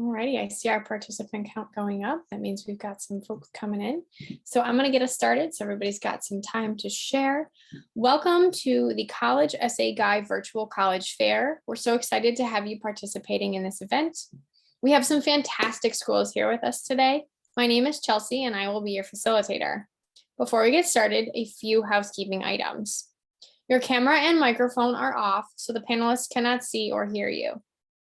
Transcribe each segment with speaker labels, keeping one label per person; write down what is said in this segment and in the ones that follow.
Speaker 1: Alrighty, I see our participant count going up. That means we've got some folks coming in. So I'm going to get us started so everybody's got some time to share. Welcome to the College Essay Guy Virtual College Fair. We're so excited to have you participating in this event. We have some fantastic schools here with us today. My name is Chelsea and I will be your facilitator. Before we get started, a few housekeeping items. Your camera and microphone are off so the panelists cannot see or hear you.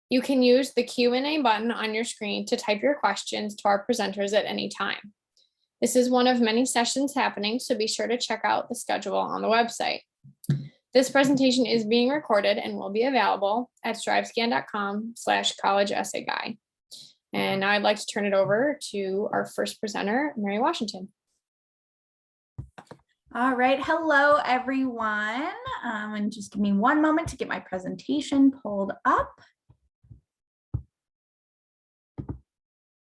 Speaker 1: You can use the Q&A button on your screen to type your questions to our presenters at any time. This is one of many sessions happening, so be sure to check out the schedule on the website. This presentation is being recorded and will be available at strivescan.com/collegeessayguy. And now I'd like to turn it over to our first presenter, Mary Washington.
Speaker 2: All right, hello everyone. And just give me one moment to get my presentation pulled up.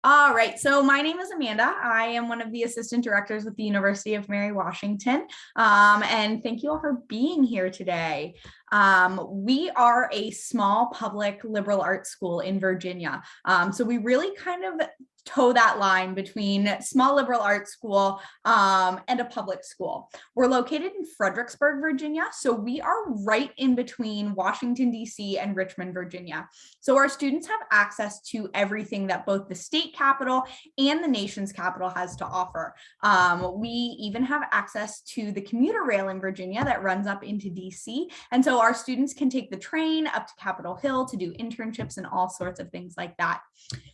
Speaker 2: All right, so my name is Amanda. I am one of the assistant directors with the University of Mary Washington. And thank you all for being here today. We are a small public liberal arts school in Virginia. So we really kind of toe that line between small liberal arts school and a public school. We're located in Fredericksburg, Virginia. So we are right in between Washington, D.C. and Richmond, Virginia. So our students have access to everything that both the state capital and the nation's capital has to offer. We even have access to the commuter rail in Virginia that runs up into D.C. And so our students can take the train up to Capitol Hill to do internships and all sorts of things like that.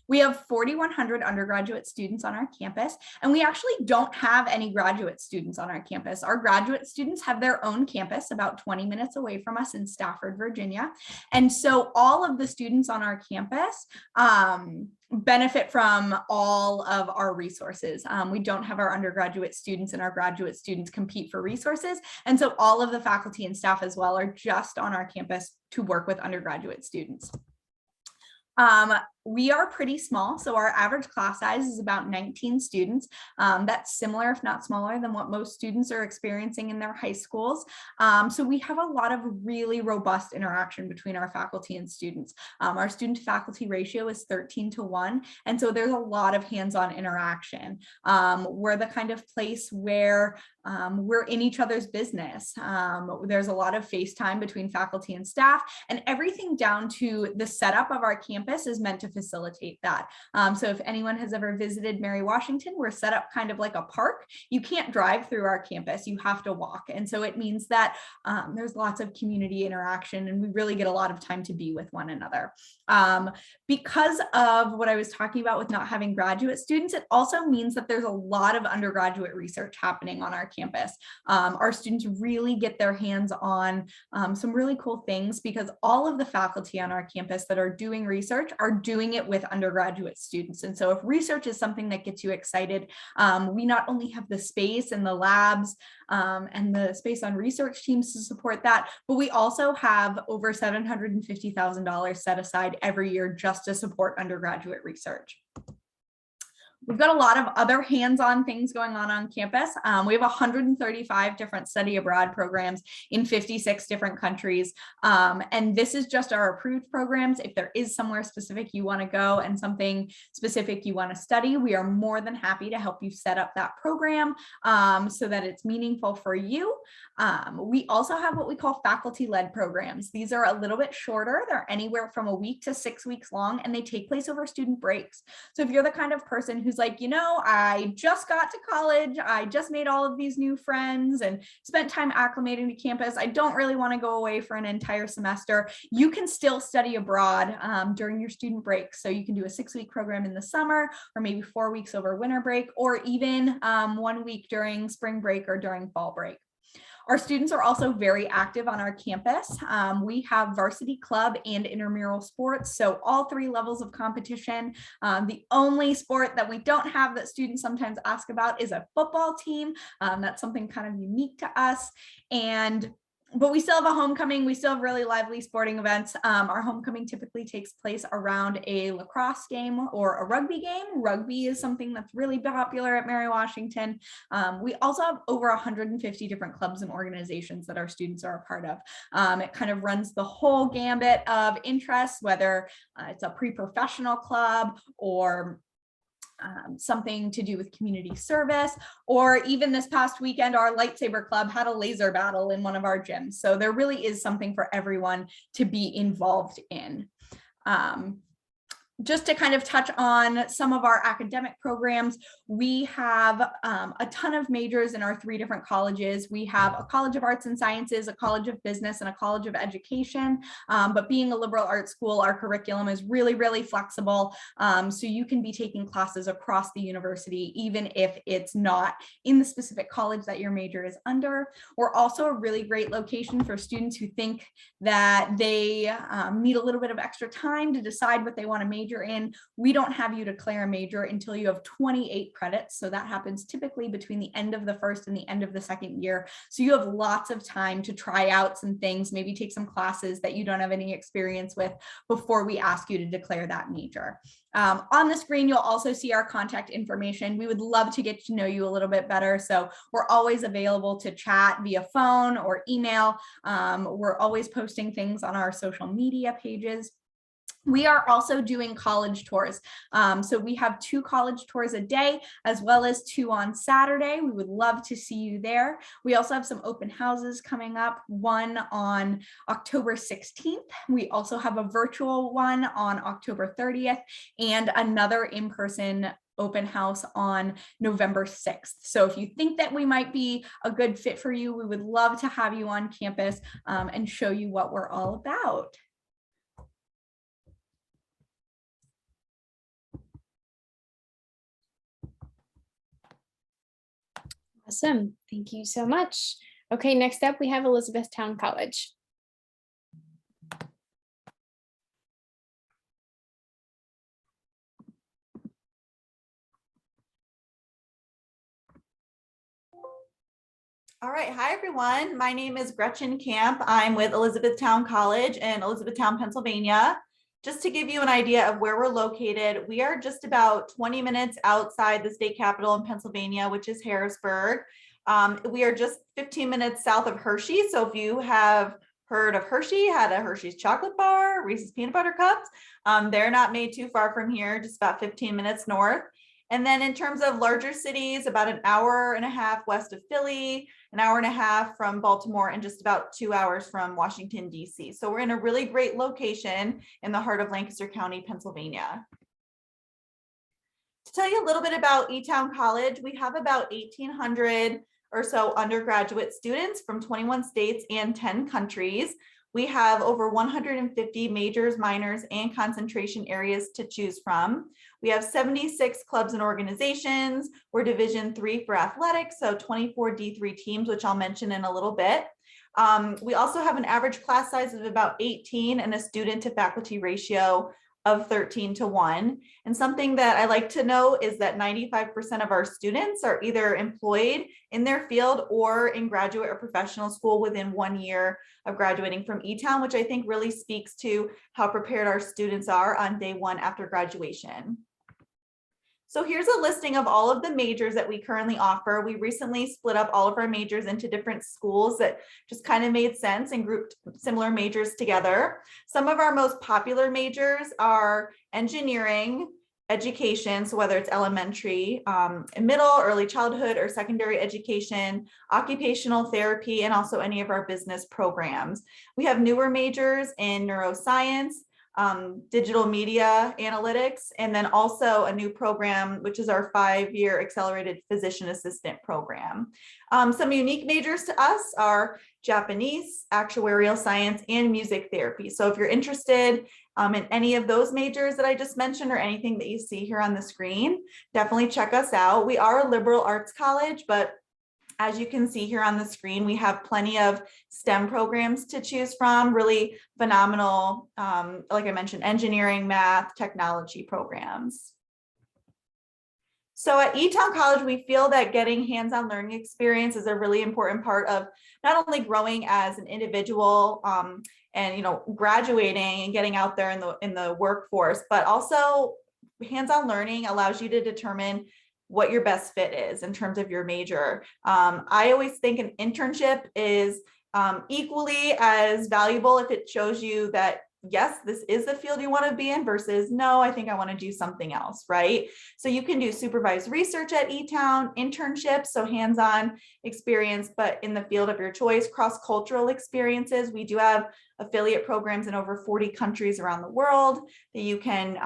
Speaker 2: We have 4,100 undergraduate students on our campus, and we actually don't have any graduate students on our campus. Our graduate students have their own campus about 20 minutes away from us in Stafford, Virginia. And so all of the students on our campus benefit from all of our resources. We don't have our undergraduate students, and our graduate students compete for resources. And so all of the faculty and staff as well are just on our campus to work with undergraduate students. We are pretty small, so our average class size is about 19 students. That's similar, if not smaller, than what most students are experiencing in their high schools. So we have a lot of really robust interaction between our faculty and students. Our student-to-faculty ratio is 13:1, and so there's a lot of hands-on interaction. We're the kind of place where we're in each other's business. There's a lot of FaceTime between faculty and staff, and everything down to the setup of our campus is meant to facilitate that. So if anyone has ever visited Mary Washington, we're set up kind of like a park. You can't drive through our campus, you have to walk. And so it means that there's lots of community interaction, and we really get a lot of time to be with one another. Because of what I was talking about with not having graduate students, it also means that there's a lot of undergraduate research happening on our campus. Our students really get their hands on some really cool things, because all of the faculty on our campus that are doing research are doing it with undergraduate students. And so if research is something that gets you excited, we not only have the space and the labs and the space on research teams to support that, but we also have over $750,000 set aside every year just to support undergraduate research. We've got a lot of other hands-on things going on campus. We have 135 different study abroad programs in 56 different countries. And this is just our approved programs. If there is somewhere specific you want to go and something specific you want to study, we are more than happy to help you set up that program so that it's meaningful for you. We also have what we call faculty-led programs. These are a little bit shorter. They're anywhere from a week to 6 weeks long, and they take place over student breaks. So if you're the kind of person who's like, you know, I just got to college, I just made all of these new friends and spent time acclimating to campus, I don't really want to go away for an entire semester, you can still study abroad during your student break. So you can do a 6-week program in the summer, or maybe 4 weeks over winter break, or even 1 week during spring break or during fall break. Our students are also very active on our campus. We have varsity club and intramural sports, so all 3 levels of competition. The only sport that we don't have that students sometimes ask about is a football team. That's something kind of unique to us. And But we still have a homecoming. We still have really lively sporting events. Our homecoming typically takes place around a lacrosse game or a rugby game. Rugby is something that's really popular at Mary Washington. We also have over 150 different clubs and organizations that our students are a part of. It kind of runs the whole gambit of interests, whether it's a pre-professional club or something to do with community service, or even this past weekend, our lightsaber club had a laser battle in one of our gyms. So there really is something for everyone to be involved in. Just to kind of touch on some of our academic programs, we have a ton of majors in our 3 different colleges. We have a College of Arts and Sciences, a College of Business, and a College of Education. But being a liberal arts school, our curriculum is really, really flexible. So you can be taking classes across the university, even if it's not in the specific college that your major is under. We're also a really great location for students who think that they need a little bit of extra time to decide what they want to major in. We don't have you declare a major until you have 28 credits. So that happens typically between the end of the first and the end of the second year. So you have lots of time to try out some things, maybe take some classes that you don't have any experience with before we ask you to declare that major. On the screen, you'll also see our contact information. We would love to get to know you a little bit better. So we're always available to chat via phone or email. We're always posting things on our social media pages. We are also doing college tours. So we have 2 college tours a day, as well as 2 on Saturday. We would love to see you there. We also have some open houses coming up, one on October 16th. We also have a virtual one on October 30th and another in-person open house on November 6th. So if you think that we might be a good fit for you, we would love to have you on campus and show you what we're all about.
Speaker 1: Awesome. Thank you so much. Okay, next up we have Elizabethtown College.
Speaker 3: All right, hi everyone. My name is Gretchen Camp. I'm with Elizabethtown College in Elizabethtown, Pennsylvania. Just to give you an idea of where we're located, we are just about 20 minutes outside the state capital in Pennsylvania, which is Harrisburg. We are just 15 minutes south of Hershey. So if you have heard of Hershey, had a Hershey's chocolate bar, Reese's peanut butter cups, they're not made too far from here, just about 15 minutes north. And then in terms of larger cities, about an hour and a half west of Philly, an hour and a half from Baltimore, and just about 2 hours from Washington, D.C. So we're in a really great location in the heart of Lancaster County, Pennsylvania. To tell you a little bit about E-Town College, we have about 1,800 or so undergraduate students from 21 states and 10 countries. We have over 150 majors, minors, and concentration areas to choose from. We have 76 clubs and organizations. We're Division III for athletics, so 24 D3 teams, which I'll mention in a little bit. We also have an average class size of about 18 and a student to faculty ratio of 13:1. And something that I like to know is that 95% of our students are either employed in their field or in graduate or professional school within 1 year of graduating from E-Town, which I think really speaks to how prepared our students are on day 1 after graduation. So here's a listing of all of the majors that we currently offer. We recently split up all of our majors into different schools that just kind of made sense and grouped similar majors together. Some of our most popular majors are engineering, education, so whether it's elementary, middle, early childhood, or secondary education, occupational therapy, and also any of our business programs. We have newer majors in neuroscience, digital media analytics, and then also a new program, which is our 5-year accelerated physician assistant program. Some unique majors to us are Japanese, actuarial science, and music therapy. So if you're interested in any of those majors that I just mentioned or anything that you see here on the screen, definitely check us out. We are a liberal arts college, but as you can see here on the screen, we have plenty of STEM programs to choose from, really phenomenal, like I mentioned, engineering, math, technology programs. So at E-Town College, we feel that getting hands-on learning experience is a really important part of not only growing as an individual and graduating and getting out there in the workforce, but also hands-on learning allows you to determine what your best fit is in terms of your major. I always think an internship is equally as valuable if it shows you that yes, this is the field you want to be in versus no, I think I want to do something else, right? So you can do supervised research at E-Town, internships, so hands-on experience, but in the field of your choice, cross-cultural experiences. We do have affiliate programs in over 40 countries around the world that you can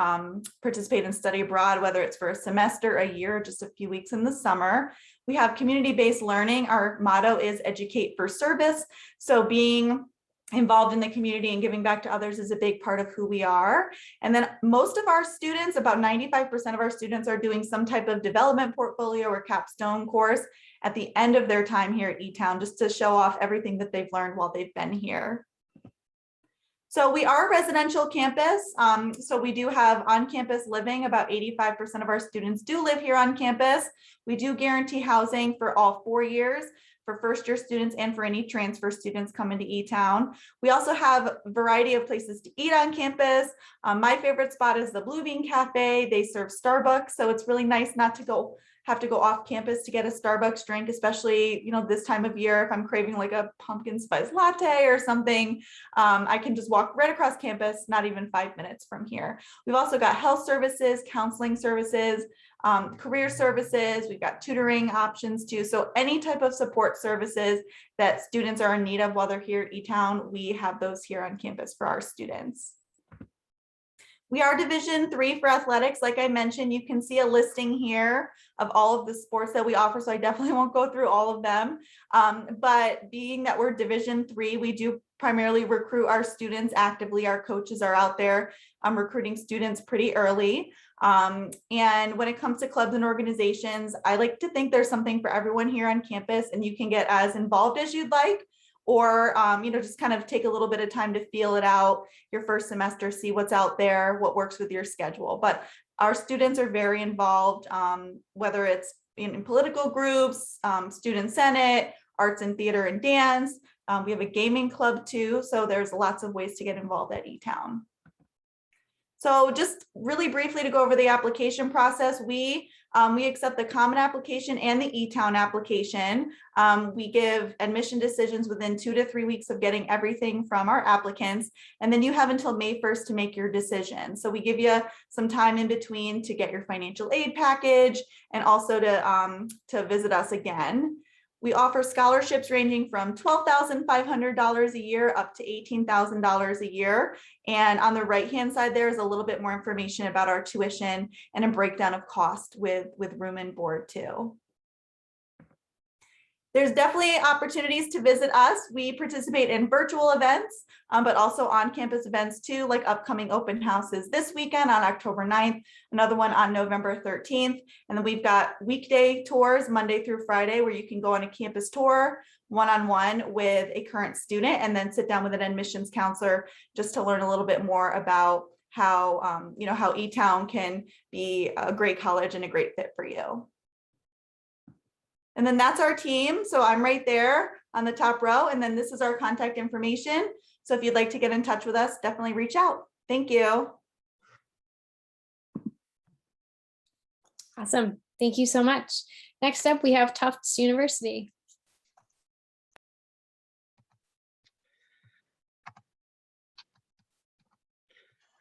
Speaker 3: participate and study abroad, whether it's for a semester, a year, or just a few weeks in the summer. We have community-based learning. Our motto is educate for service. So being involved in the community and giving back to others is a big part of who we are. And then most of our students, about 95% of our students, are doing some type of development portfolio or capstone course at the end of their time here at E-Town, just to show off everything that they've learned while they've been here. So we are a residential campus. So we do have on-campus living. About 85% of our students do live here on campus. We do guarantee housing for all 4 years for first-year students and for any transfer students coming to E-Town. We also have a variety of places to eat on campus. My favorite spot is the Blue Bean Cafe. They serve Starbucks, so it's really nice not to have to go off campus to get a Starbucks drink, especially this time of year. If I'm craving like a pumpkin spice latte or something, I can just walk right across campus, not even 5 minutes from here. We've also got health services, counseling services, career services. We've got tutoring options too. So any type of support services that students are in need of while they're here at E-Town, we have those here on campus for our students. We are Division III for athletics. Like I mentioned, you can see a listing here of all of the sports that we offer, so I definitely won't go through all of them. But being that we're Division III, we do primarily recruit our students actively. Our coaches are out there recruiting students pretty early. And when it comes to clubs and organizations, I like to think there's something for everyone here on campus, and you can get as involved as you'd like, or just kind of take a little bit of time to feel it out your first semester, see what's out there, what works with your schedule. But our students are very involved, whether it's in political groups, student senate, arts and theater and dance. We have a gaming club too, so there's lots of ways to get involved at E-Town. So just really briefly to go over the application process, we accept the common application and the E-Town application. We give admission decisions within 2 to 3 weeks of getting everything from our applicants. And then you have until May 1st to make your decision. So we give you some time in between to get your financial aid package and also to visit us again. We offer scholarships ranging from $12,500 a year up to $18,000 a year. And on the right-hand side, there is a little bit more information about our tuition and a breakdown of cost with room and board too. There's definitely opportunities to visit us. We participate in virtual events, but also on-campus events too, like upcoming open houses this weekend on October 9th, another one on November 13th. And then we've got weekday tours Monday through Friday where you can go on a campus tour one-on-one with a current student and then sit down with an admissions counselor just to learn a little bit more about how, how E-Town can be a great college and a great fit for you. And then that's our team. So I'm right there on the top row. And then this is our contact information. So if you'd like to get in touch with us, definitely reach out. Thank you.
Speaker 1: Awesome. Thank you so much. Next up, we have Tufts University.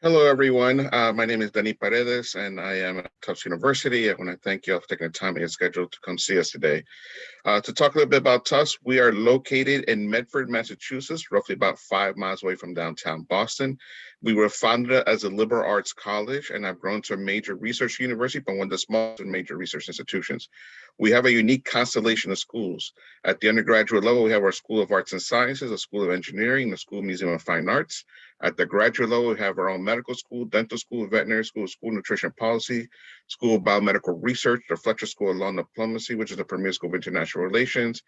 Speaker 4: Hello, everyone. My name is Danny Paredes, and I am at Tufts University. I want to thank you all for taking the time in your schedule to come see us today. To talk a little bit about Tufts, we are located in Medford, Massachusetts, roughly about 5 miles away from downtown Boston. We were founded as a liberal arts college and have grown to a major research university, but one of the smallest major research institutions. We have a unique constellation of schools. At the undergraduate level, we have our School of Arts and Sciences, a School of Engineering, the School Museum of Fine Arts. At the graduate level, we have our own medical school, dental school, veterinary school, school nutrition policy, School of Biomedical Research, the Fletcher School of Law and Diplomacy, which is the premier school of international relations,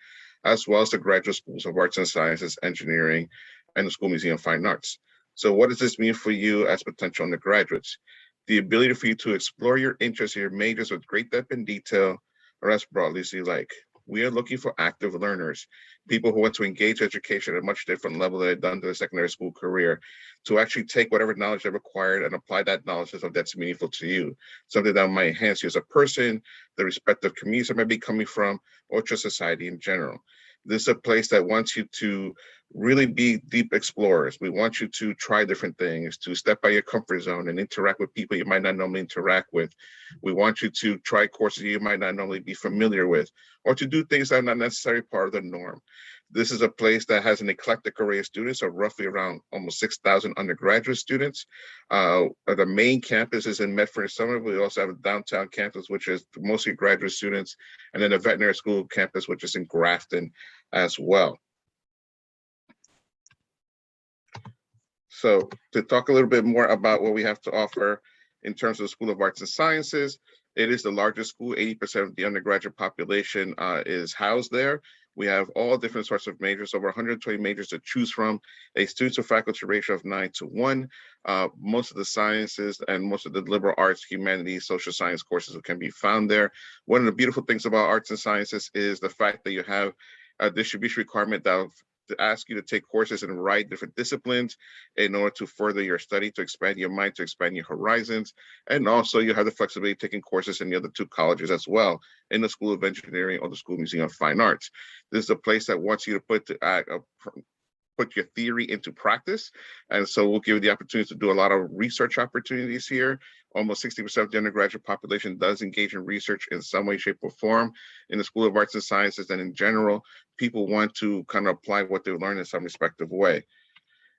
Speaker 4: as well as the graduate schools of arts and sciences, engineering, and the School Museum of Fine Arts. So what does this mean for you as potential undergraduates? the ability for you to explore your interests, your majors with great depth and detail, or as broadly as you like. We are looking for active learners, people who want to engage education at a much different level than they've done to their secondary school career, to actually take whatever knowledge they've acquired and apply that knowledge to something that's meaningful to you, something that might enhance you as a person, the respective communities that might be coming from, or just society in general. This is a place that wants you to really be deep explorers. We want you to try different things, to step out your comfort zone and interact with people you might not normally interact with. We want you to try courses you might not normally be familiar with, or to do things that are not necessarily part of the norm. This is a place that has an eclectic array of students, so roughly around almost 6,000 undergraduate students. The main campus is in Medford and Somerville. We also have a downtown campus, which is mostly graduate students, and then a veterinary school campus, which is in Grafton as well. So to talk a little bit more about what we have to offer in terms of the School of Arts and Sciences, it is the largest school. 80% of the undergraduate population is housed there. We have all different sorts of majors, over 120 majors to choose from, a student to faculty ratio of 9:1. Most of the sciences and most of the liberal arts, humanities, social science courses can be found there. One of the beautiful things about arts and sciences is the fact that you have a distribution requirement that to ask you to take courses in a variety of different disciplines in order to further your study, to expand your mind, to expand your horizons. And also you have the flexibility of taking courses in the other two colleges as well, in the School of Engineering or the School Museum of Fine Arts. This is a place that wants you to put your theory into practice. And so we'll give you the opportunity to do a lot of research opportunities here. Almost 60% of the undergraduate population does engage in research in some way, shape, or form in the School of Arts and Sciences. And in general, people want to kind of apply what they learn in some respective way.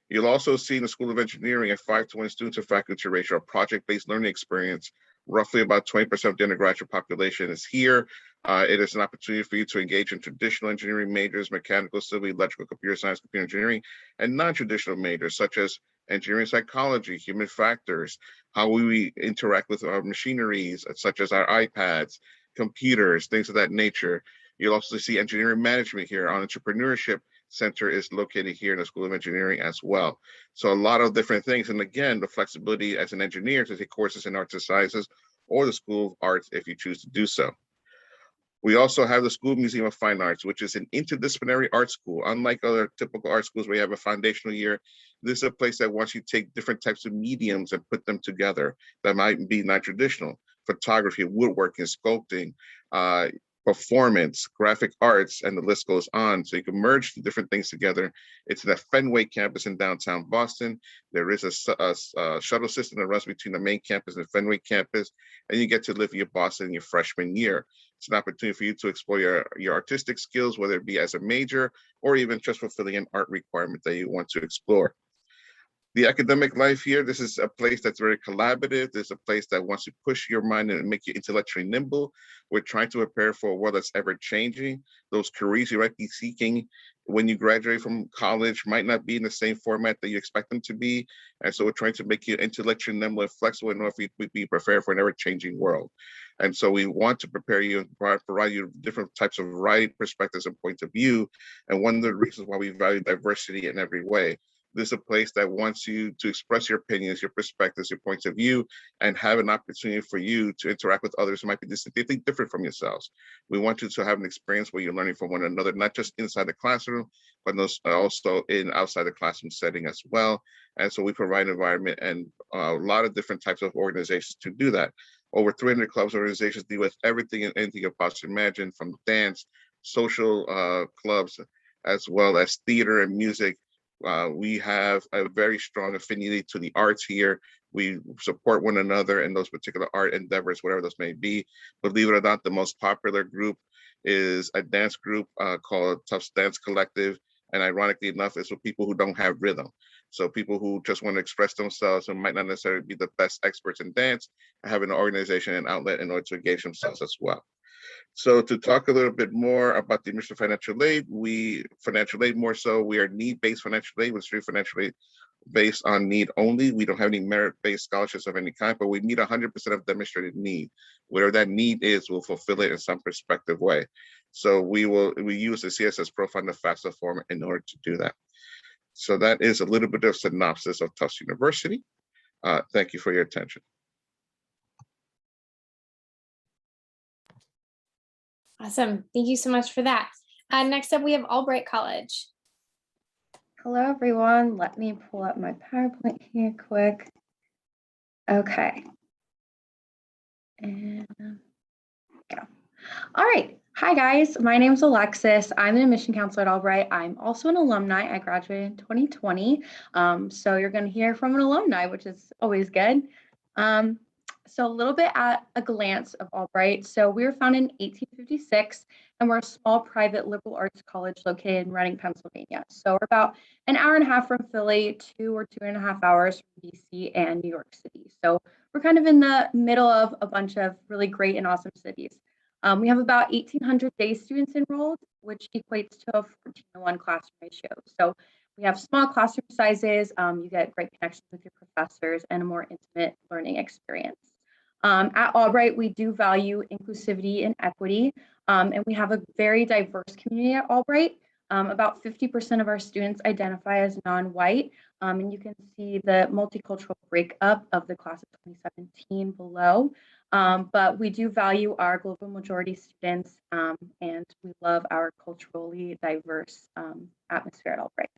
Speaker 4: You'll also see in the School of Engineering a 5:1 student to faculty ratio, a project-based learning experience. Roughly about 20% of the undergraduate population is here. It is an opportunity for you to engage in traditional engineering majors, mechanical, civil, electrical, computer science, computer engineering, and non-traditional majors such as engineering psychology, human factors, how we interact with our machineries, such as our iPads, computers, things of that nature. You'll also see engineering management here. Our entrepreneurship center is located here in the School of Engineering as well. So a lot of different things. And again, the flexibility as an engineer to take courses in arts and sciences or the School of Arts if you choose to do so. We also have the School Museum of Fine Arts, which is an interdisciplinary art school. Unlike other typical art schools where you have a foundational year, this is a place that wants you to take different types of mediums and put them together that might be non-traditional. Photography, woodworking, sculpting, performance, graphic arts, and the list goes on. So you can merge the different things together. It's the Fenway campus in downtown Boston. There is a shuttle system that runs between the main campus and the Fenway campus, and you get to live your Boston in your freshman year. It's an opportunity for you to explore your artistic skills, whether it be as a major or even just fulfilling an art requirement that you want to explore. The academic life here, this is a place that's very collaborative. This is a place that wants to push your mind and make you intellectually nimble. We're trying to prepare for a world that's ever changing. Those careers you might be seeking when you graduate from college might not be in the same format that you expect them to be. And so we're trying to make you intellectually nimble and flexible in order for you to be prepared for an ever-changing world. And so we want to prepare you and provide you different types of variety, perspectives, and points of view. And one of the reasons why we value diversity in every way. This is a place that wants you to express your opinions, your perspectives, your points of view, and have an opportunity for you to interact with others who might be distinctly different from yourselves. We want you to have an experience where you're learning from one another, not just inside the classroom, but also in outside the classroom setting as well. And so we provide an environment and a lot of different types of organizations to do that. Over 300 clubs and organizations deal with everything and anything you possibly imagine, from dance, social clubs, as well as theater and music. We have a very strong affinity to the arts here. We support one another in those particular art endeavors, whatever those may be. Believe it or not, the most popular group is a dance group called Tufts Dance Collective. And ironically enough, it's for people who don't have rhythm. So people who just want to express themselves and might not necessarily be the best experts in dance, have an organization and outlet in order to engage themselves as well. So to talk a little bit more about the admission financial aid, we are need-based financial aid, which is financial aid based on need only. We don't have any merit-based scholarships of any kind, but we meet 100% of demonstrated need. Whatever that need is, we'll fulfill it in some perspective way. So we use the CSS profile in the FAFSA form in order to do that. So that is a little bit of synopsis of Tufts University. Thank you for your attention.
Speaker 1: Awesome. Thank you so much for that. Next up, we have Albright College.
Speaker 5: Hello, everyone. Let me pull up my PowerPoint here quick. Okay. And go. All right. Hi, guys. My name is Alexis. I'm an admission counselor at Albright. I'm also an alumni. I graduated in 2020. So you're going to hear from an alumni, which is always good. So a little bit at a glance of Albright. So we were founded in 1856, and we're a small private liberal arts college located in Reading, Pennsylvania. So we're about an hour and a half from Philly, 2 or 2.5 hours from DC and New York City. So we're kind of in the middle of a bunch of really great and awesome cities. We have about 1,800 day students enrolled, which equates to a 14:1 classroom ratio. So we have small classroom sizes, you get great connections with your professors, and a more intimate learning experience. At Albright, we do value inclusivity and equity, and we have a very diverse community at Albright. About 50% of our students identify as non-white, and you can see the multicultural breakup of the class of 2017 below. But we do value our global majority students, and we love our culturally diverse atmosphere at Albright.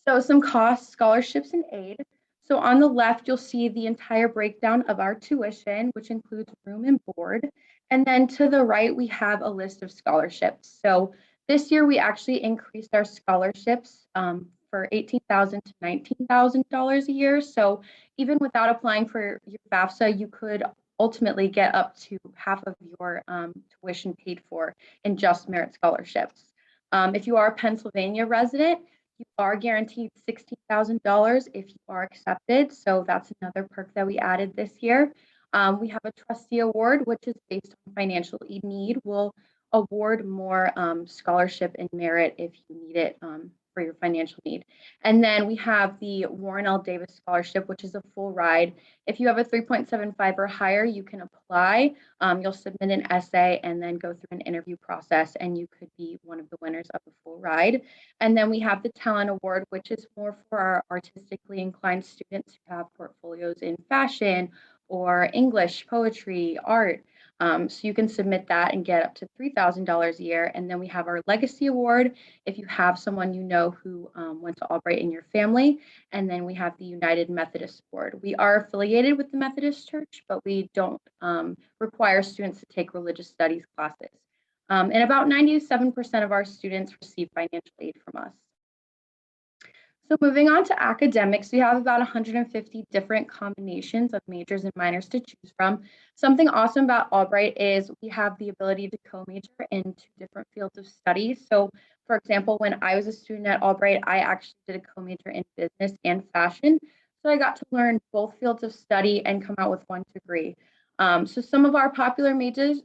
Speaker 5: So some costs, scholarships, and aid. So on the left, you'll see the entire breakdown of our tuition, which includes room and board. And then to the right, we have a list of scholarships. So this year, we actually increased our scholarships for $18,000 to $19,000 a year. So even without applying for your FAFSA, you could ultimately get up to half of your tuition paid for in just merit scholarships. If you are a Pennsylvania resident, you are guaranteed $16,000 if you are accepted. So that's another perk that we added this year. We have a trustee award, which is based on financial need. We'll award more scholarship and merit if you need it for your financial need. And then we have the Warren L. Davis Scholarship, which is a full ride. If you have a 3.75 or higher, you can apply. You'll submit an essay and then go through an interview process, and you could be one of the winners of a full ride. And then we have the Talent Award, which is more for our artistically inclined students who have portfolios in fashion or English, poetry, art. So you can submit that and get up to $3,000 a year. And then we have our Legacy Award if you have someone you know who went to Albright in your family. And then we have the United Methodist Award. We are affiliated with the Methodist Church, but we don't require students to take religious studies classes. And about 97% of our students receive financial aid from us. So moving on to academics, we have about 150 different combinations of majors and minors to choose from. Something awesome about Albright is we have the ability to co-major in 2 different fields of study. So for example, when I was a student at Albright, I actually did a co-major in business and fashion. So I got to learn both fields of study and come out with 1 degree. So some of our popular majors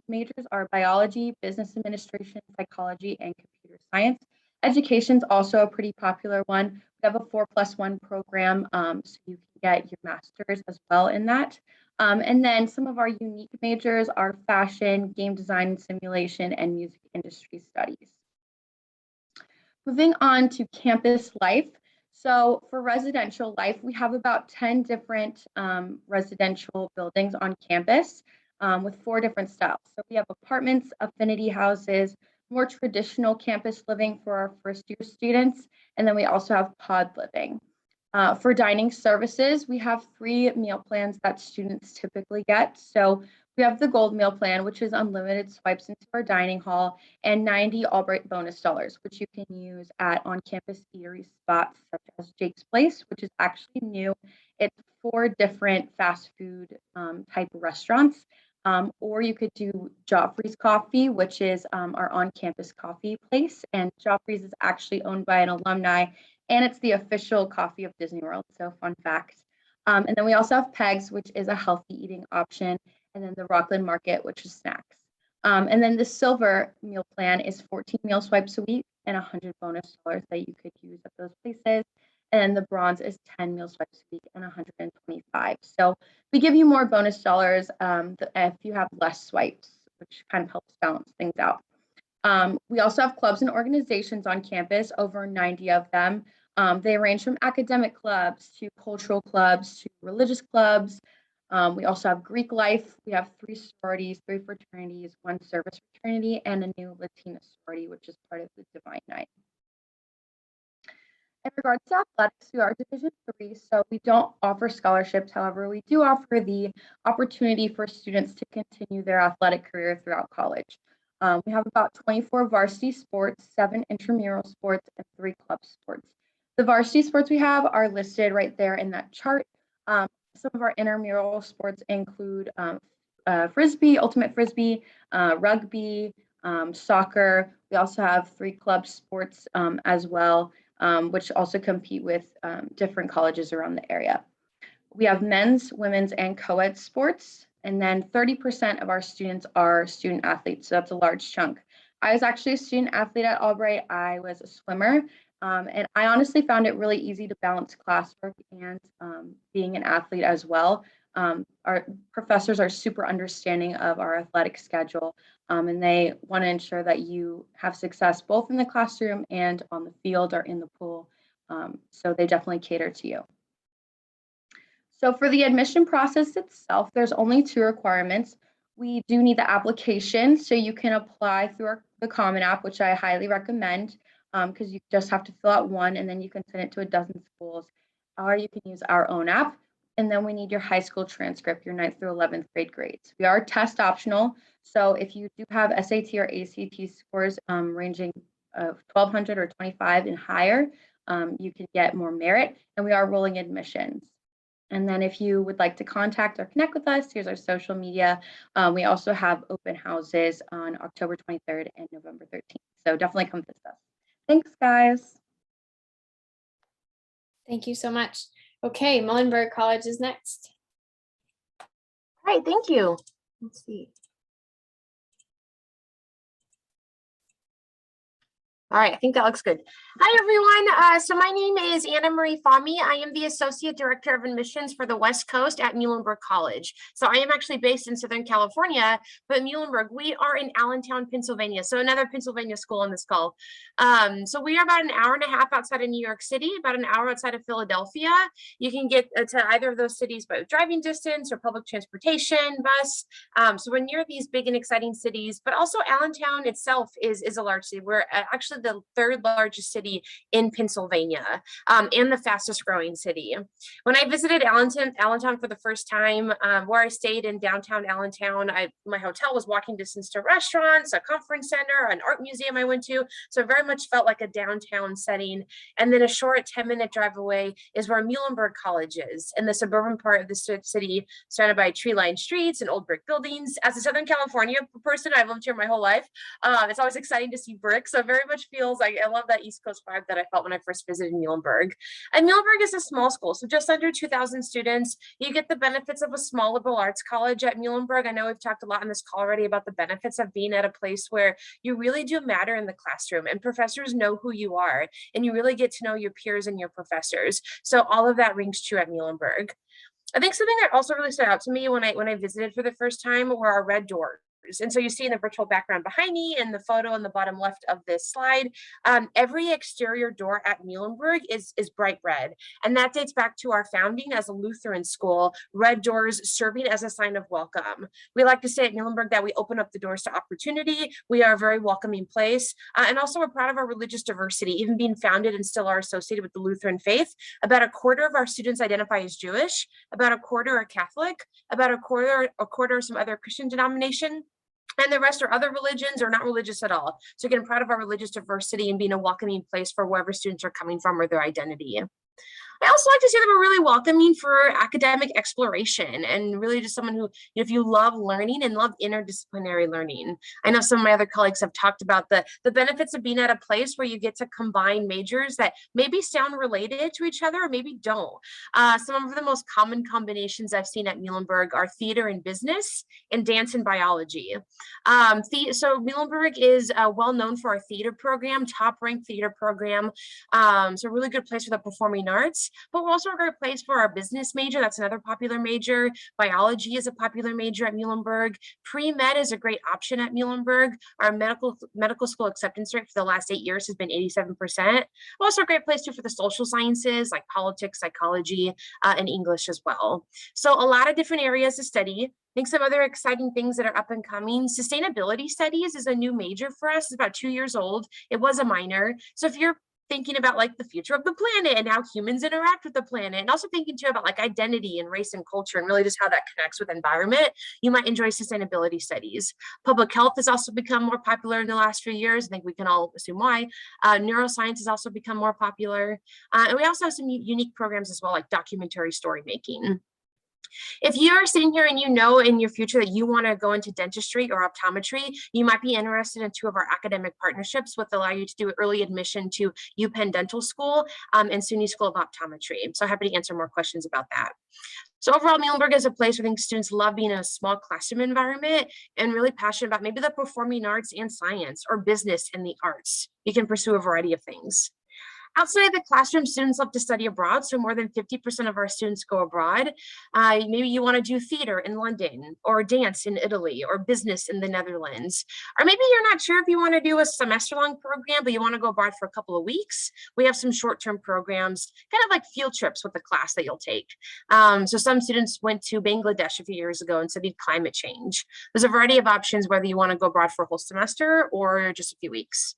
Speaker 5: are biology, business administration, psychology, and computer science. Education is also a pretty popular one. We have a 4+1 program, so you can get your master's as well in that. And then some of our unique majors are fashion, game design and simulation, and music industry studies. Moving on to campus life. So for residential life, we have about 10 different residential buildings on campus with 4 different styles. So we have apartments, affinity houses, more traditional campus living for our first-year students, and then we also have pod living. For dining services, we have 3 meal plans that students typically get. So we have the Gold Meal Plan, which is unlimited swipes into our dining hall, and 90 Albright bonus dollars, which you can use at on-campus eatery spots such as Jake's Place, which is actually new. It's 4 different fast food type restaurants. Or you could do Joffrey's Coffee, which is our on-campus coffee place. And Joffrey's is actually owned by an alumni, and it's the official coffee of Disney World. So fun fact. And then we also have Pegs, which is a healthy eating option. And then the Rockland Market, which is snacks. And then the Silver Meal Plan is 14 meal swipes a week and 100 bonus dollars that you could use at those places. And the Bronze is 10 meal swipes a week and 125. So we give you more bonus dollars if you have less swipes, which kind of helps balance things out. We also have clubs and organizations on campus, over 90 of them. They range from academic clubs to cultural clubs to religious clubs, We also have Greek life. We have 3 sororities, 3 fraternities, 1 service fraternity, and a new Latina sorority, which is part of the Divine Nine. In regards to athletics, we are Division III, so we don't offer scholarships. However, we do offer the opportunity for students to continue their athletic career throughout college. We have about 24 varsity sports, 7 intramural sports, and 3 club sports. The varsity sports we have are listed right there in that chart. Some of our intramural sports include frisbee, ultimate frisbee, rugby, soccer. We also have 3 club sports as well, which also compete with different colleges around the area. We have men's, women's, and co-ed sports. And then 30% of our students are student athletes. So that's a large chunk. I was actually a student athlete at Albright. I was a swimmer. And I honestly found it really easy to balance classwork and being an athlete as well. Our professors are super understanding of our athletic schedule, and they want to ensure that you have success both in the classroom and on the field or in the pool. So they definitely cater to you. So for the admission process itself, there's only 2 requirements. We do need the application, so you can apply through the Common App, which I highly recommend, because you just have to fill out 1 and then you can send it to a dozen schools, or you can use our own app. And then we need your high school transcript, your 9th through 11th grade grades. We are test optional, so if you do have SAT or ACT scores ranging 1200 or 25 and higher, you can get more merit, and we are rolling admissions. And then if you would like to contact or connect with us, here's our social media. We also have open houses on October 23rd and November 13th. So definitely come visit us. Thanks, guys.
Speaker 1: Thank you so much. Okay, Muhlenberg College is next.
Speaker 6: All right, thank you. Let's see. All right, I think that looks good. Hi, everyone. So my name is Anna Marie Fahmy. I am the Associate Director of Admissions for the West Coast at Muhlenberg College. So I am actually based in Southern California, but Muhlenberg, we are in Allentown, Pennsylvania. So another Pennsylvania school on this call. So we are about an hour and a half outside of New York City, about an hour outside of Philadelphia. You can get to either of those cities by driving distance or public transportation, bus. So we're near these big and exciting cities, but also Allentown itself is a large city. We're actually the 3rd largest city in Pennsylvania, and the fastest growing city. When I visited Allentown for the first time, where I stayed in downtown Allentown, my hotel was walking distance to restaurants, a conference center, an art museum I went to. So it very much felt like a downtown setting. And then a short 10-minute drive away is where Muhlenberg College is, in the suburban part of the city, surrounded by tree-lined streets and old brick buildings. As a Southern California person, I've lived here my whole life. It's always exciting to see brick. So very much feels like I love that East Coast vibe that I felt when I first visited Muhlenberg. And Muhlenberg is a small school, so just under 2,000 students. You get the benefits of a small liberal arts college at Muhlenberg. I know we've talked a lot in this call already about the benefits of being at a place where you really do matter in the classroom and professors know who you are, and you really get to know your peers and your professors. So all of that rings true at Muhlenberg. I think something that also really stood out to me when I visited for the first time were our red doors. And so you see in the virtual background behind me and the photo on the bottom left of this slide, every exterior door at Muhlenberg is bright red. And that dates back to our founding as a Lutheran school, red doors serving as a sign of welcome. We like to say at Muhlenberg that we open up the doors to opportunity. We are a very welcoming place. And also we're proud of our religious diversity, even being founded and still are associated with the Lutheran faith. About a quarter of our students identify as Jewish, about a quarter are Catholic, about a quarter are some other Christian denomination. And the rest are other religions or not religious at all. So again, proud of our religious diversity and being a welcoming place for wherever students are coming from or their identity. I also like to say that we're really welcoming for academic exploration and really just someone who, if you love learning and love interdisciplinary learning. I know some of my other colleagues have talked about the benefits of being at a place where you get to combine majors that maybe sound related to each other or maybe don't. Some of the most common combinations I've seen at Muhlenberg are theater and business and dance and biology. So Muhlenberg is well known for our theater program, top ranked theater program. So a really good place for the performing arts. arts, but we're also a great place for our business major. That's another popular major. Biology is a popular major at Muhlenberg. Pre-med is a great option at Muhlenberg. Our medical school acceptance rate for the last 8 years has been 87%. Also a great place too for the social sciences like politics, psychology, and English as well. So a lot of different areas to study. I think some other exciting things that are up and coming. Sustainability studies is a new major for us. It's about 2 years old. It was a minor. So if you're thinking about like the future of the planet and how humans interact with the planet, and also thinking too about like identity and race and culture and really just how that connects with environment, you might enjoy sustainability studies. Public health has also become more popular in the last few years. I think we can all assume why. Neuroscience has also become more popular. And we also have some unique programs as well, like documentary story making. If you're sitting here and you know in your future that you want to go into dentistry or optometry, you might be interested in 2 of our academic partnerships, which allow you to do early admission to UPenn Dental School and SUNY School of Optometry. So happy to answer more questions about that. So overall, Muhlenberg is a place where I think students love being in a small classroom environment and really passionate about maybe the performing arts and science or business and the arts. You can pursue a variety of things. Outside of the classroom, students love to study abroad. So more than 50% of our students go abroad. Maybe you want to do theater in London or dance in Italy or business in the Netherlands. Or maybe you're not sure if you want to do a semester-long program, but you want to go abroad for a couple of weeks. We have some short-term programs, kind of like field trips with the class that you'll take. So some students went to Bangladesh a few years ago and studied climate change. There's a variety of options, whether you want to go abroad for a whole semester or just a few weeks.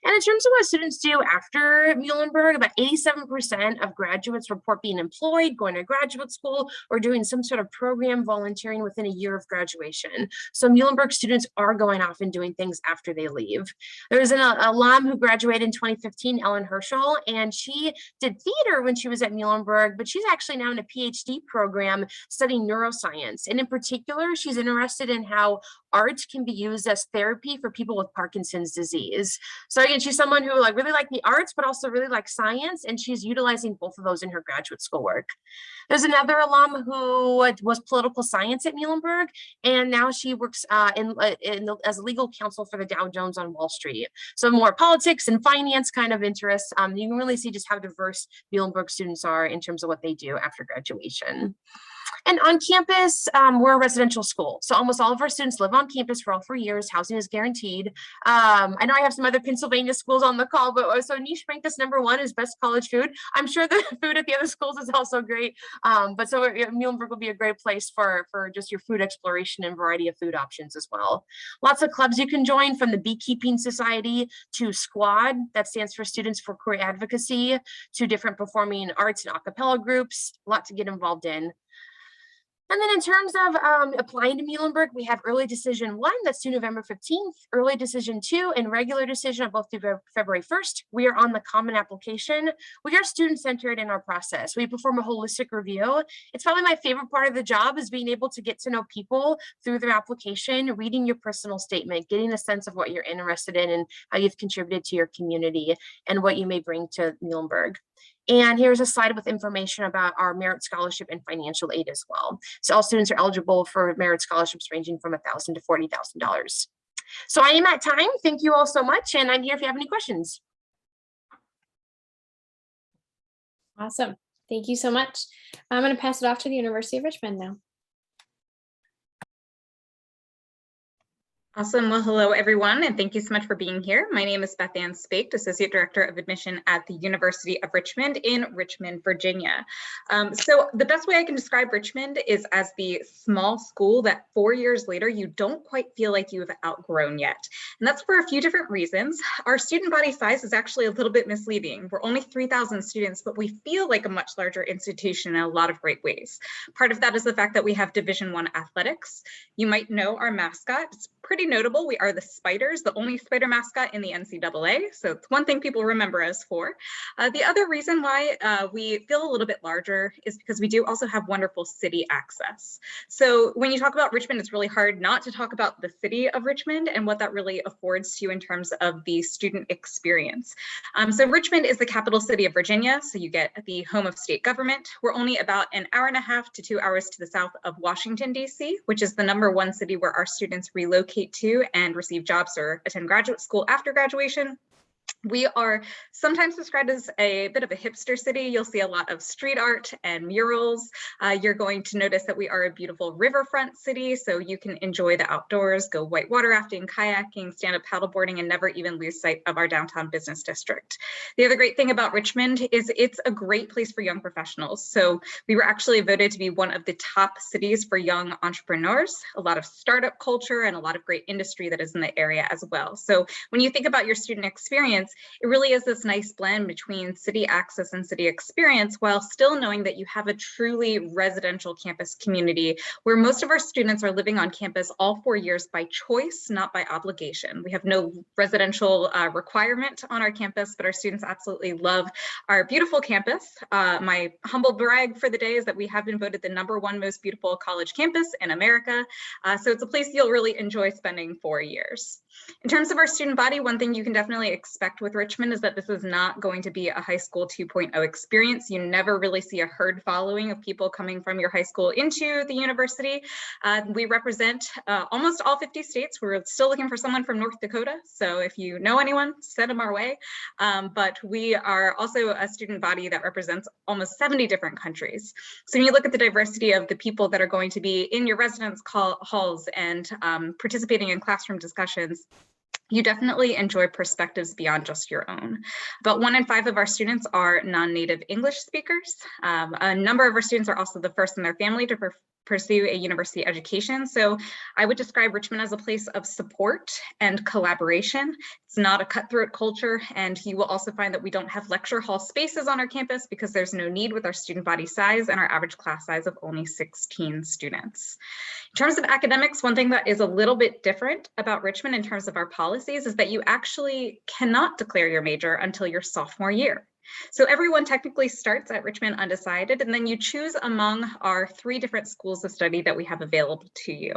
Speaker 6: And in terms of what students do after Muhlenberg, about 87% of graduates report being employed, going to graduate school, or doing some sort of program volunteering within a year of graduation. So Muhlenberg students are going off and doing things after they leave. There was an alum who graduated in 2015, Ellen Herschel, and she did theater when she was at Muhlenberg, but she's actually now in a PhD program studying neuroscience. And in particular, she's interested in how art can be used as therapy for people with Parkinson's disease. So again, she's someone who really liked the arts, but also really likes science, and she's utilizing both of those in her graduate school work. There's another alum who was political science at Muhlenberg, and now she works as legal counsel for the Dow Jones on Wall Street. So more politics and finance kind of interests. You can really see just how diverse Muhlenberg students are in terms of what they do after graduation. And on campus, we're a residential school. So almost all of our students live on campus for all 4 years. Housing is guaranteed. I know I have some other Pennsylvania schools on the call, but so niche ranked us #1 is best college food. I'm sure the food at the other schools is also great. But so Muhlenberg will be a great place for just your food exploration and variety of food options as well. Lots of clubs you can join, from the Beekeeping Society to SQUAD, that stands for Students for Queer Advocacy, to different performing arts and a cappella groups. A lot to get involved in. And then in terms of applying to Muhlenberg, we have early decision 1, that's due November 15th, early decision 2, and regular decision are both due February 1st. We are on the common application. We are student-centered in our process. We perform a holistic review. It's probably my favorite part of the job, is being able to get to know people through their application, reading your personal statement, getting a sense of what you're interested in and how you've contributed to your community and what you may bring to Muhlenberg. And here's a slide with information about our merit scholarship and financial aid as well. So all students are eligible for merit scholarships ranging from $1,000 to $40,000. So I am at time. Thank you all so much. And I'm here if you have any questions.
Speaker 1: Awesome. Thank you so much. I'm going to pass it off to the University of Richmond now.
Speaker 7: Awesome. Well, hello, everyone, and thank you so much for being here. My name is Beth Ann Spake, Associate Director of Admission at the University of Richmond in Richmond, Virginia. So the best way I can describe Richmond is as the small school that 4 years later, you don't quite feel like you've outgrown yet. And that's for a few different reasons. Our student body size is actually a little bit misleading. We're only 3,000 students, but we feel like a much larger institution in a lot of great ways. Part of that is the fact that we have Division I athletics. You might know our mascot. It's pretty notable. We are the Spiders, the only Spider mascot in the NCAA. So it's one thing people remember us for. The other reason why we feel a little bit larger is because we do also have wonderful city access. So when you talk about Richmond, it's really hard not to talk about the city of Richmond and what that really affords to you in terms of the student experience. So Richmond is the capital city of Virginia. So you get the home of state government. We're only about an hour and a half to 2 hours to the south of Washington, D.C., which is the #1 city where our students relocate to and receive jobs or attend graduate school after graduation. We are sometimes described as a bit of a hipster city. You'll see a lot of street art and murals. You're going to notice that we are a beautiful riverfront city, so you can enjoy the outdoors, go whitewater rafting, kayaking, stand-up paddleboarding, and never even lose sight of our downtown business district. The other great thing about Richmond is it's a great place for young professionals. So we were actually voted to be one of the top cities for young entrepreneurs, a lot of startup culture, and a lot of great industry that is in the area as well. So when you think about your student experience, it really is this nice blend between city access and city experience, while still knowing that you have a truly residential campus community where most of our students are living on campus all 4 years by choice, not by obligation. We have no residential requirement on our campus, but our students absolutely love our beautiful campus. My humble brag for the day is that we have been voted the #1 most beautiful college campus in America. So it's a place you'll really enjoy spending 4 years. In terms of our student body, one thing you can definitely expect with Richmond is that this is not going to be a high school 2.0 experience. You never really see a herd following of people coming from your high school into the university. We represent almost all 50 states. We're still looking for someone from North Dakota. So if you know anyone, send them our way. But we are also a student body that represents almost 70 different countries. So when you look at the diversity of the people that are going to be in your residence halls and participating in classroom discussions, you definitely enjoy perspectives beyond just your own. About 1 in 5 of our students are non-native English speakers. A number of our students are also the first in their family to pursue a university education. So I would describe Richmond as a place of support and collaboration. It's not a cutthroat culture, and you will also find that we don't have lecture hall spaces on our campus because there's no need with our student body size and our average class size of only 16 students. In terms of academics, one thing that is a little bit different about Richmond in terms of our policies is that you actually cannot declare your major until your sophomore year. So everyone technically starts at Richmond undecided, and then you choose among our 3 different schools of study that we have available to you.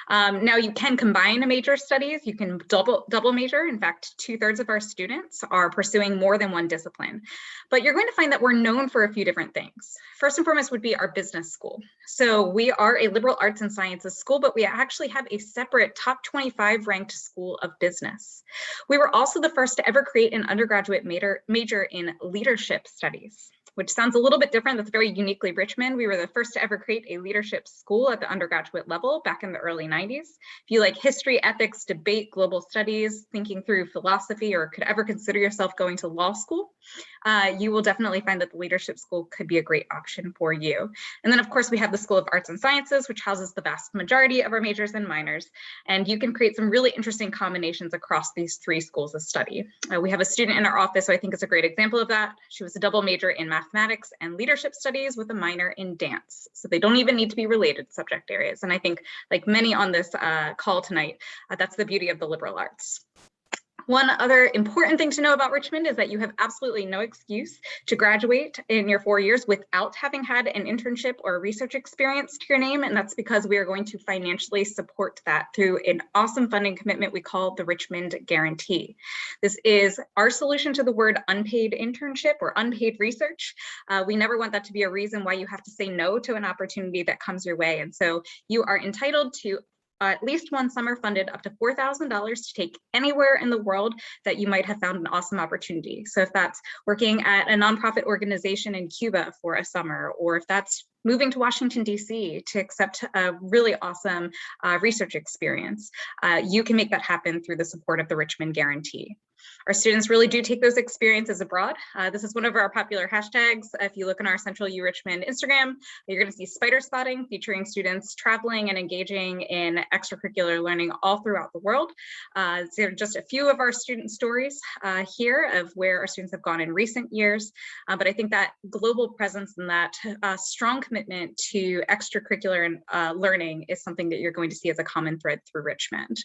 Speaker 7: Now you can combine major studies, you can double major. In fact, 2/3 of our students are pursuing more than one discipline. But you're going to find that we're known for a few different things. First and foremost would be our business school. So we are a liberal arts and sciences school, but we actually have a separate top 25 ranked school of business. We were also the first to ever create an undergraduate major in leadership studies, which sounds a little bit different. That's very uniquely Richmond. We were the first to ever create a leadership school at the undergraduate level back in the early 90s. If you like history, ethics, debate, global studies, thinking through philosophy, or could ever consider yourself going to law school, you will definitely find that the leadership school could be a great option for you. And then of course we have the School of Arts and Sciences, which houses the vast majority of our majors and minors. And you can create some really interesting combinations across these 3 schools of study. We have a student in our office who I think is a great example of that. She was a double major in mathematics and leadership studies with a minor in dance. So they don't even need to be related subject areas. And I think, like many on this call tonight, that's the beauty of the liberal arts. One other important thing to know about Richmond is that you have absolutely no excuse to graduate in your 4 years without having had an internship or research experience to your name. And that's because we are going to financially support that through an awesome funding commitment we call the Richmond Guarantee. This is our solution to the word unpaid internship or unpaid research. We never want that to be a reason why you have to say no to an opportunity that comes your way. And so you are entitled to at least one summer funded up to $4,000 to take anywhere in the world that you might have found an awesome opportunity. So if that's working at a nonprofit organization in Cuba for a summer, or if that's moving to Washington, D.C. to accept a really awesome research experience, you can make that happen through the support of the Richmond Guarantee. Our students really do take those experiences abroad. This is one of our popular hashtags. If you look on our Central U Richmond Instagram, you're going to see spider spotting, featuring students traveling and engaging in extracurricular learning all throughout the world. So just a few of our student stories here of where our students have gone in recent years. But I think that global presence and that strong commitment to extracurricular and learning is something that you're going to see as a common thread through Richmond.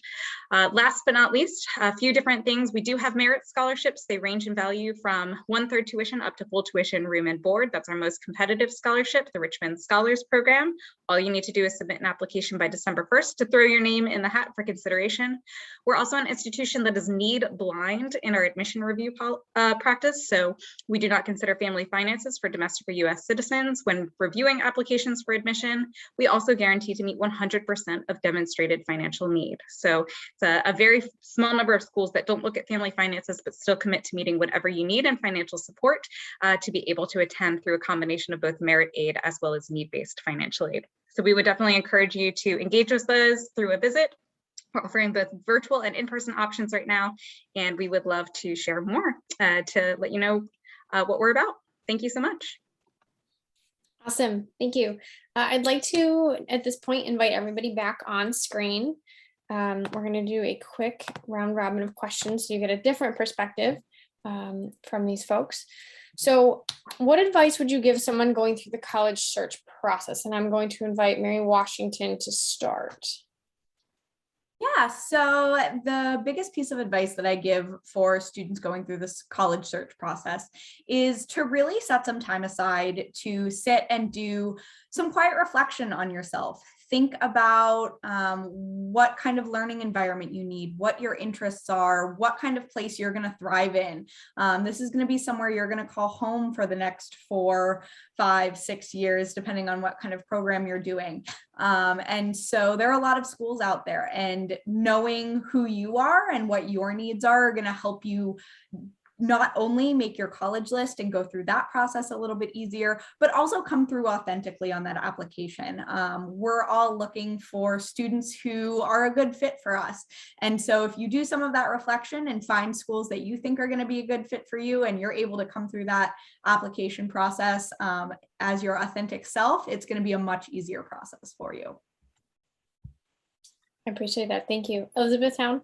Speaker 7: Last but not least, a few different things. We do have merit scholarships. They range in value from 1/3 tuition up to full tuition, room and board. That's our most competitive scholarship, the Richmond Scholars Program. All you need to do is submit an application by December 1st to throw your name in the hat for consideration. We're also an institution that is need blind in our admission review practice. So we do not consider family finances for domestic or US citizens when reviewing applications for admission. We also guarantee to meet 100% of demonstrated financial need. So it's a very small number of schools that don't look at family finances, but still commit to meeting whatever you need in financial support to be able to attend through a combination of both merit aid as well as need-based financial aid. So we would definitely encourage you to engage with us through a visit. We're offering both virtual and in-person options right now, and we would love to share more to let you know what we're about. Thank you so much.
Speaker 1: Awesome, thank you. I'd like to, at this point, invite everybody back on screen. We're going to do a quick round robin of questions so you get a different perspective from these folks. So what advice would you give someone going through the college search process? And I'm going to invite Mary Washington to start.
Speaker 2: Yeah, so the biggest piece of advice that I give for students going through this college search process is to really set some time aside to sit and do some quiet reflection on yourself. Think about what kind of learning environment you need, what your interests are, what kind of place you're going to thrive in. This is going to be somewhere you're going to call home for the next 4, 5, 6 years, depending on what kind of program you're doing. And so there are a lot of schools out there, and knowing who you are and what your needs are going to help you not only make your college list and go through that process a little bit easier, but also come through authentically on that application. We're all looking for students who are a good fit for us. And so if you do some of that reflection and find schools that you think are going to be a good fit for you, and you're able to come through that application process as your authentic self, it's going to be a much easier process for you.
Speaker 1: I appreciate that. Thank you. Elizabethtown.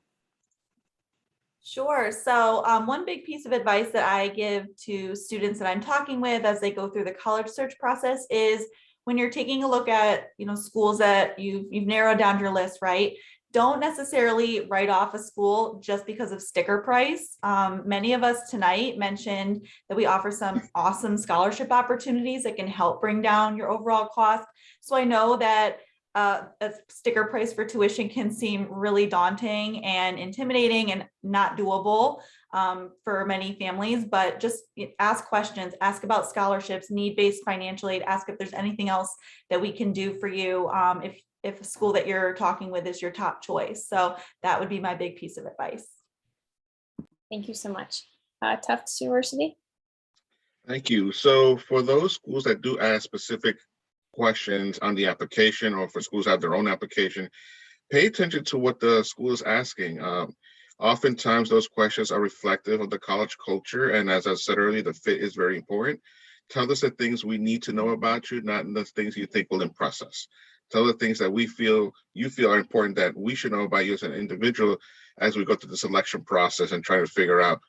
Speaker 3: Sure. So one big piece of advice that I give to students that I'm talking with as they go through the college search process is when you're taking a look at, schools that you've narrowed down your list, right? Don't necessarily write off a school just because of sticker price. Many of us tonight mentioned that we offer some awesome scholarship opportunities that can help bring down your overall cost. So I know that a sticker price for tuition can seem really daunting and intimidating and not doable for many families, but just ask questions, ask about scholarships, need-based financial aid, ask if there's anything else that we can do for you if a school that you're talking with is your top choice. So that would be my big piece of advice.
Speaker 1: Thank you so much. Tufts University.
Speaker 4: Thank you. So for those schools that do ask specific questions on the application, or for schools have their own application, pay attention to what the school is asking. Oftentimes those questions are reflective of the college culture, and as I said earlier, the fit is very important. Tell us the things we need to know about you, not the things you think will impress us. Tell the things that you feel are important that we should know about you as an individual as we go through the selection process and try to figure out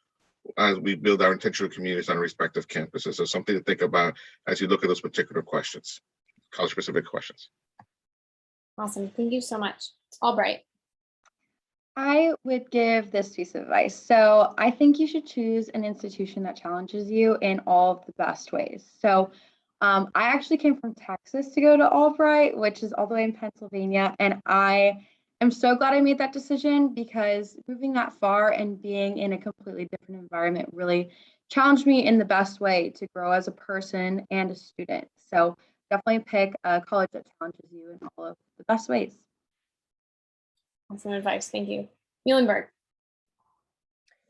Speaker 4: as we build our intentional communities on respective campuses. So something to think about as you look at those particular questions. College-specific questions.
Speaker 1: Awesome. Thank you so much. Albright.
Speaker 5: I would give this piece of advice. So I think you should choose an institution that challenges you in all of the best ways. So I actually came from Texas to go to Albright, which is all the way in Pennsylvania. And I am so glad I made that decision, because moving that far and being in a completely different environment really challenged me in the best way to grow as a person and a student. So definitely pick a college that challenges you in all of the best ways.
Speaker 1: Awesome advice. Thank you. Muhlenberg.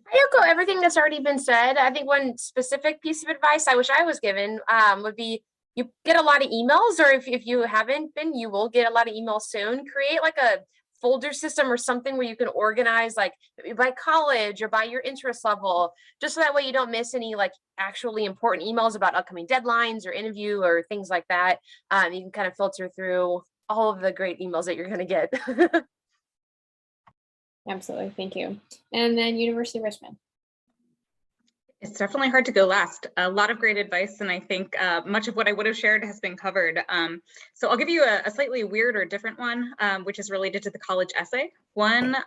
Speaker 6: I echo everything that's already been said. I think one specific piece of advice I wish I was given would be, you get a lot of emails, or if you haven't been, you will get a lot of emails soon. Create like a folder system or something where you can organize like by college or by your interest level, just so that way you don't miss any like actually important emails about upcoming deadlines or interview or things like that. You can kind of filter through all of the great emails that you're going to get.
Speaker 1: Absolutely. Thank you. And then University of Richmond.
Speaker 7: It's definitely hard to go last. A lot of great advice, and I think much of what I would have shared has been covered. So I'll give you a slightly weird or different one, which is related to the college essay. One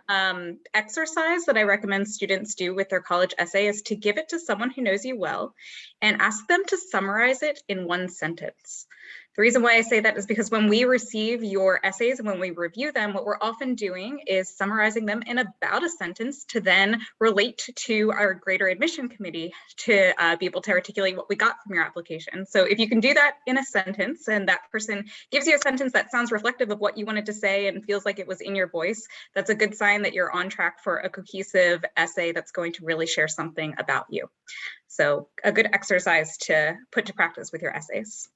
Speaker 7: exercise that I recommend students do with their college essay is to give it to someone who knows you well and ask them to summarize it in one sentence. The reason why I say that is because when we receive your essays and when we review them, what we're often doing is summarizing them in about a sentence to then relate to our greater admission committee to be able to articulate what we got from your application. So if you can do that in a sentence and that person gives you a sentence that sounds reflective of what you wanted to say and feels like it was in your voice, that's a good sign that you're on track for a cohesive essay that's going to really share something about you. So a good exercise to put to practice with your essays.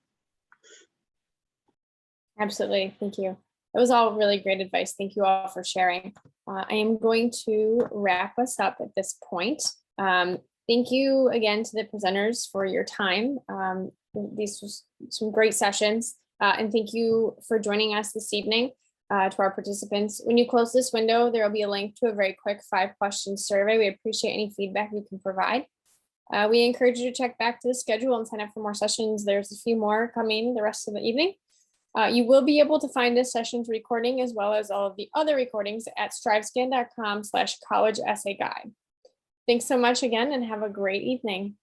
Speaker 1: Absolutely. Thank you. That was all really great advice. Thank you all for sharing. I am going to wrap us up at this point. Thank you again to the presenters for your time. These were some great sessions. And thank you for joining us this evening. To our participants, when you close this window, there will be a link to a very quick 5-question survey. We appreciate any feedback you can provide. We encourage you to check back to the schedule and sign up for more sessions. There's a few more coming the rest of the evening. You will be able to find this session's recording as well as all of the other recordings at strivescan.com/college essay guide. Thanks so much again and have a great evening.